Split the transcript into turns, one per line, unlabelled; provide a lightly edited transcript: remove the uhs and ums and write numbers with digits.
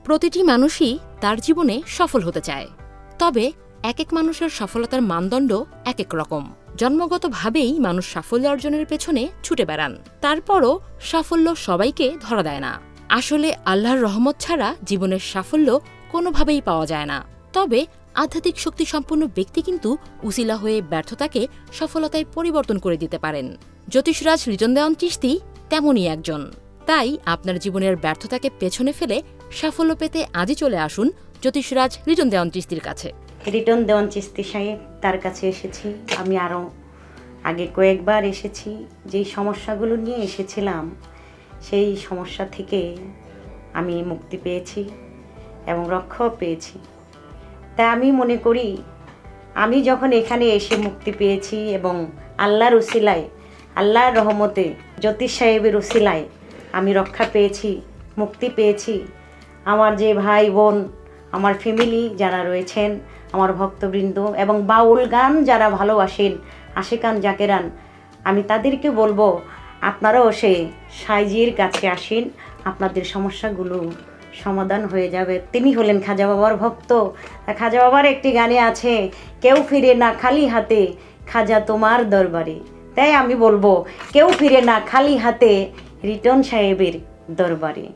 প্রতিটি মানুষই তার জীবনে সফল হতে চায়, তবে এক এক মানুষের সফলতার মানদণ্ড এক এক রকম। জন্মগতভাবেই মানুষ সাফল্য অর্জনের পেছনে ছুটে বেড়ান, তারপরও সাফল্য সবাইকে ধরা দেয় না। আসলে আল্লাহর রহমত ছাড়া জীবনের সাফল্য কোনোভাবেই পাওয়া যায় না। তবে আধ্যাত্মিক শক্তিসম্পন্ন ব্যক্তি কিন্তু উসিলা হয়ে ব্যর্থতাকে সফলতায় পরিবর্তন করে দিতে পারেন। জ্যোতিষরাজ লিটন দেওয়ান চিশতি তেমনই একজন। তাই আপনার জীবনের ব্যর্থতাকে পেছনে ফেলে সাফল্য পেতে আজই চলে আসুন জ্যোতিষরাজ লিটন দেওয়ান চিশতির কাছে।
লিটন দেওয়ান চিশতি সাহেব, তার কাছে এসেছি আমি আরও আগে কয়েকবার এসেছি। যেই সমস্যাগুলো নিয়ে এসেছিলাম সেই সমস্যা থেকে আমি মুক্তি পেয়েছি এবং রক্ষাও পেয়েছি। তাই আমি মনে করি আমি যখন এখানে এসে মুক্তি পেয়েছি এবং আল্লাহর উসিলায়, আল্লাহর রহমতে, জ্যোতিষ সাহেবের উসিলায় আমি রক্ষা পেয়েছি, মুক্তি পেয়েছি। আমার যে ভাই বোন, আমার ফ্যামিলি যারা রয়েছেন, আমার ভক্তবৃন্দ এবং বাউল গান যারা ভালোবাসেন, আশিকান জাকেরান, আমি তাদেরকে বলবো আপনারাও সে সাইজির কাছে আসেন, আপনাদের সমস্যাগুলো সমাধান হয়ে যাবে। তিনি হলেন খাজা বাবার ভক্ত। খাজা বাবার একটি গানে আছে, কেউ ফিরে না খালি হাতে খাজা তোমার দরবারে। তাই আমি বলবো কেউ ফিরে না খালি হাতে লিটন সাহেবের দরবারে।